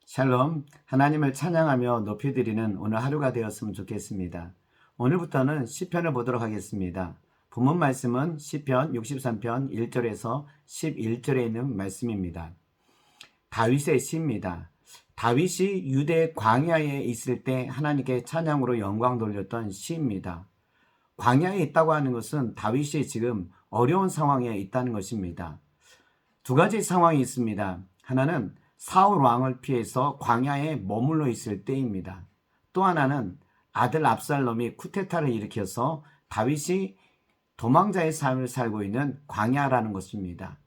샬롬, 하나님을 찬양하며 높여드리는 오늘 하루가 되었으면 좋겠습니다. 오늘부터는 시편을 보도록 하겠습니다. 본문 말씀은 시편 63편 1절에서 11절에 있는 말씀입니다. 다윗의 시입니다. 다윗이 유대 광야에 있을 때 하나님께 찬양으로 영광 돌렸던 시입니다. 광야에 있다고 하는 것은 다윗이 지금 어려운 상황에 있다는 것입니다. 두 가지 상황이 있습니다. 하나는 사울 왕을 피해서 광야에 머물러 있을 때입니다. 또 하나는 아들 압살롬이 쿠데타를 일으켜서 다윗이 도망자의 삶을 살고 있는 광야라는 것입니다.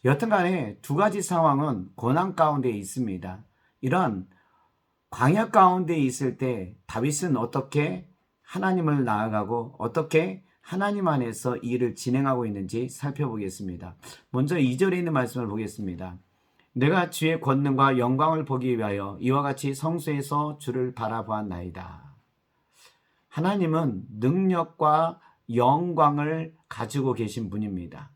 여튼간에 두 가지 상황은 고난 가운데 있습니다. 이런 광야 가운데 있을 때 다윗은 어떻게 하나님을 나아가고 어떻게 하나님 안에서 이 일을 진행하고 있는지 살펴보겠습니다. 먼저 2절에 있는 말씀을 보겠습니다. 내가 주의 권능과 영광을 보기 위하여 이와 같이 성소에서 주를 바라보았나이다. 하나님은 능력과 영광을 가지고 계신 분입니다.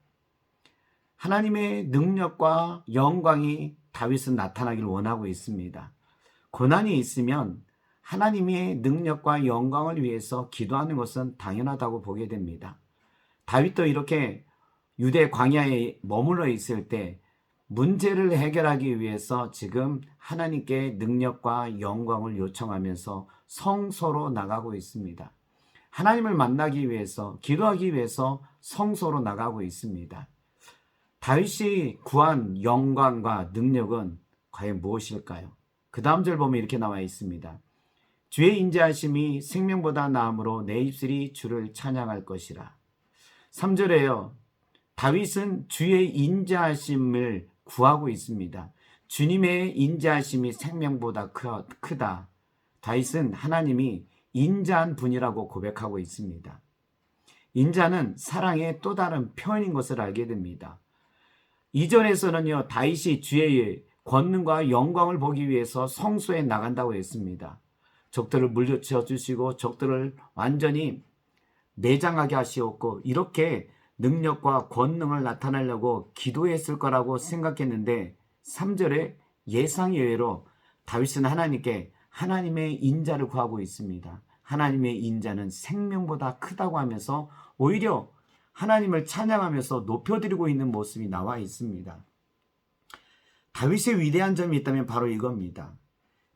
하나님의 능력과 영광이 다윗은 나타나길 원하고 있습니다. 고난이 있으면 하나님의 능력과 영광을 위해서 기도하는 것은 당연하다고 보게 됩니다. 다윗도 이렇게 유대 광야에 머물러 있을 때 문제를 해결하기 위해서 지금 하나님께 능력과 영광을 요청하면서 성소로 나가고 있습니다. 하나님을 만나기 위해서, 기도하기 위해서 성소로 나가고 있습니다. 다윗이 구한 영광과 능력은 과연 무엇일까요? 그 다음 절 보면 이렇게 나와 있습니다. 주의 인자하심이 생명보다 나음으로 내 입술이 주를 찬양할 것이라. 3절에요. 다윗은 주의 인자하심을 구하고 있습니다. 주님의 인자하심이 생명보다 크다. 다윗은 하나님이 인자한 분이라고 고백하고 있습니다. 인자는 사랑의 또 다른 표현인 것을 알게 됩니다. 2절에서는요, 다윗이 주의 권능과 영광을 보기 위해서 성소에 나간다고 했습니다. 적들을 물리쳐 주시고 적들을 완전히 매장하게 하시었고 이렇게 능력과 권능을 나타내려고 기도했을 거라고 생각했는데 3절에 예상 외로 다윗은 하나님께 하나님의 인자를 구하고 있습니다. 하나님의 인자는 생명보다 크다고 하면서 오히려 하나님을 찬양하면서 높여드리고 있는 모습이 나와 있습니다. 다윗의 위대한 점이 있다면 바로 이겁니다.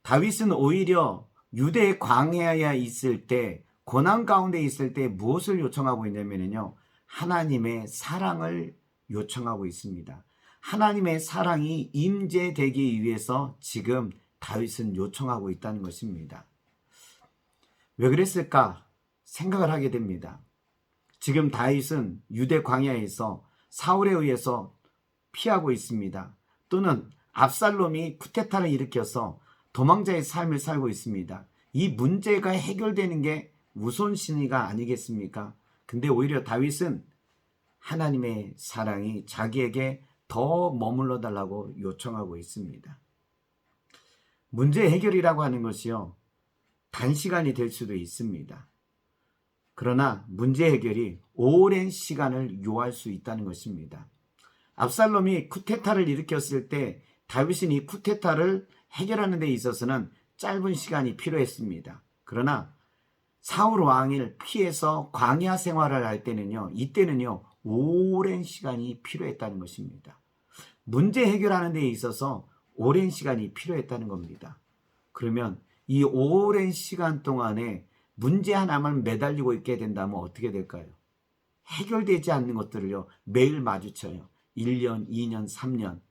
다윗은 오히려 유대 광야에 있을 때 고난 가운데 있을 때 무엇을 요청하고 있냐면요. 하나님의 사랑을 요청하고 있습니다. 하나님의 사랑이 임재되기 위해서 지금 다윗은 요청하고 있다는 것입니다. 왜 그랬을까 생각을 하게 됩니다. 지금 다윗은 유대 광야에서 사울에 의해서 피하고 있습니다. 또는 압살롬이 쿠데타를 일으켜서 도망자의 삶을 살고 있습니다. 이 문제가 해결되는 게 우선순위가 아니겠습니까? 근데 오히려 다윗은 하나님의 사랑이 자기에게 더 머물러 달라고 요청하고 있습니다. 문제 해결이라고 하는 것이요, 단시간이 될 수도 있습니다. 그러나 문제 해결이 오랜 시간을 요할 수 있다는 것입니다. 압살롬이 쿠데타를 일으켰을 때 다윗은 이 쿠데타를 해결하는 데 있어서는 짧은 시간이 필요했습니다. 그러나 사울 왕을 피해서 광야 생활을 할 때는요, 이때는요, 오랜 시간이 필요했다는 것입니다. 문제 해결하는 데 있어서 오랜 시간이 필요했다는 겁니다. 그러면 이 오랜 시간 동안에 문제 하나만 매달리고 있게 된다면 어떻게 될까요? 해결되지 않는 것들을요, 매일 마주쳐요. 1년, 2년, 3년.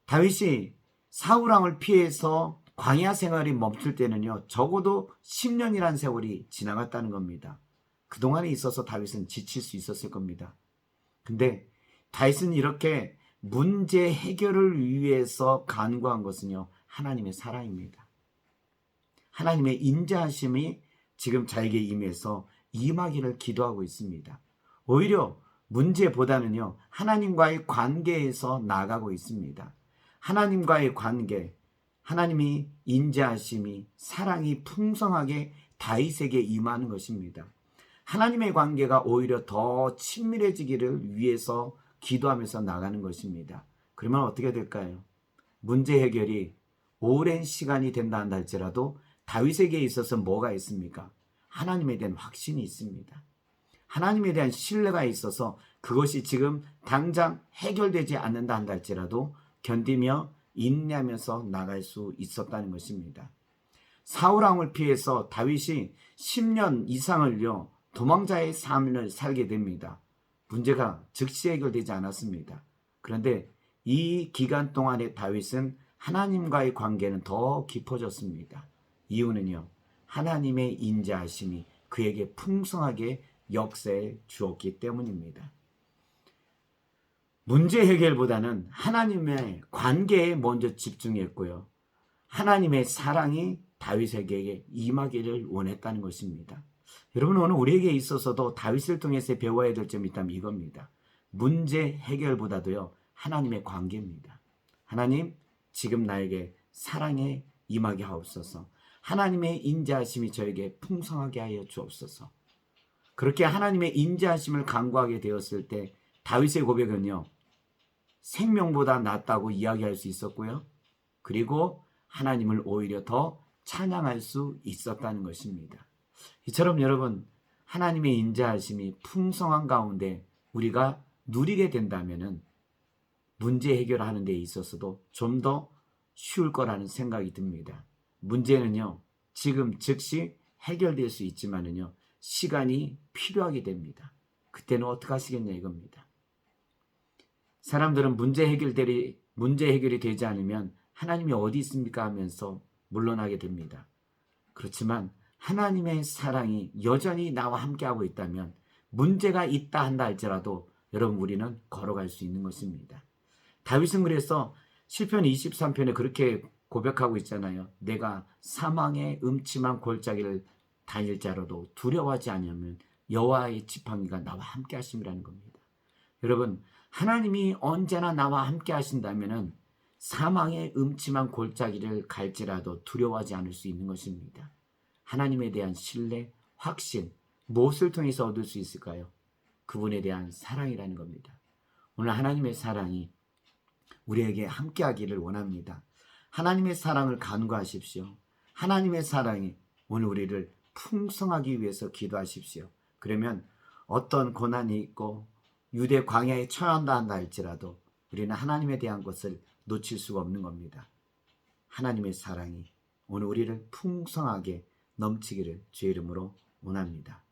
다윗이 사울 왕을 피해서 광야 생활이 멈출 때는요, 적어도 10년이라는 세월이 지나갔다는 겁니다. 그동안에 있어서 다윗은 지칠 수 있었을 겁니다. 근데 다윗은 이렇게 문제 해결을 위해서 간구한 것은요, 하나님의 사랑입니다. 하나님의 인자하심이 지금 자에게 임해서 임하기를 기도하고 있습니다. 오히려 문제보다는요, 하나님과의 관계에서 나아가고 있습니다. 하나님과의 관계, 하나님이 인자하심이 사랑이 풍성하게 다윗에게 임하는 것입니다. 하나님의 관계가 오히려 더 친밀해지기를 위해서 기도하면서 나가는 것입니다. 그러면 어떻게 될까요? 문제 해결이 오랜 시간이 된다 한다 할지라도 다윗에게 있어서 뭐가 있습니까? 하나님에 대한 확신이 있습니다. 하나님에 대한 신뢰가 있어서 그것이 지금 당장 해결되지 않는다 한다 할지라도 견디며 인내하면서 나갈 수 있었다는 것입니다. 사울왕을 피해서 다윗이 10년 이상을요 도망자의 삶을 살게 됩니다. 문제가 즉시 해결되지 않았습니다. 그런데 이 기간 동안에 다윗은 하나님과의 관계는 더 깊어졌습니다. 이유는요, 하나님의 인자하심이 그에게 풍성하게 역사해 주었기 때문입니다. 문제 해결보다는 하나님의 관계에 먼저 집중했고요. 하나님의 사랑이 다윗에게 임하기를 원했다는 것입니다. 여러분, 오늘 우리에게 있어서도 다윗을 통해서 배워야 될 점이 있다면 이겁니다. 문제 해결보다도요, 하나님의 관계입니다. 하나님, 지금 나에게 사랑에 임하게 하옵소서. 하나님의 인자하심이 저에게 풍성하게 하여 주옵소서. 그렇게 하나님의 인자하심을 간구하게 되었을 때 다윗의 고백은요, 생명보다 낫다고 이야기할 수 있었고요. 그리고 하나님을 오히려 더 찬양할 수 있었다는 것입니다. 이처럼 여러분, 하나님의 인자하심이 풍성한 가운데 우리가 누리게 된다면 문제 해결하는 데 있어서도 좀 더 쉬울 거라는 생각이 듭니다. 문제는요, 지금 즉시 해결될 수 있지만은요, 시간이 필요하게 됩니다. 그때는 어떻게 하시겠냐 이겁니다. 사람들은 문제 해결이 되지 않으면 하나님이 어디 있습니까 하면서 물러나게 됩니다. 그렇지만 하나님의 사랑이 여전히 나와 함께하고 있다면 문제가 있다 한다 할지라도 여러분 우리는 걸어갈 수 있는 것입니다. 다윗은 그래서 시편 23편에 그렇게 고백하고 있잖아요. 내가 사망의 음침한 골짜기를 다닐자라도 두려워하지 않으면 여호와의 지팡이가 나와 함께 하심이라는 겁니다. 여러분, 하나님이 언제나 나와 함께 하신다면 사망의 음침한 골짜기를 갈지라도 두려워하지 않을 수 있는 것입니다. 하나님에 대한 신뢰, 확신, 무엇을 통해서 얻을 수 있을까요? 그분에 대한 사랑이라는 겁니다. 오늘 하나님의 사랑이 우리에게 함께하기를 원합니다. 하나님의 사랑을 간구하십시오. 하나님의 사랑이 오늘 우리를 풍성하기 위해서 기도하십시오. 그러면 어떤 고난이 있고 유대 광야에 처한다 한다 할지라도 우리는 하나님에 대한 것을 놓칠 수가 없는 겁니다. 하나님의 사랑이 오늘 우리를 풍성하게 넘치기를 주의 이름으로 원합니다.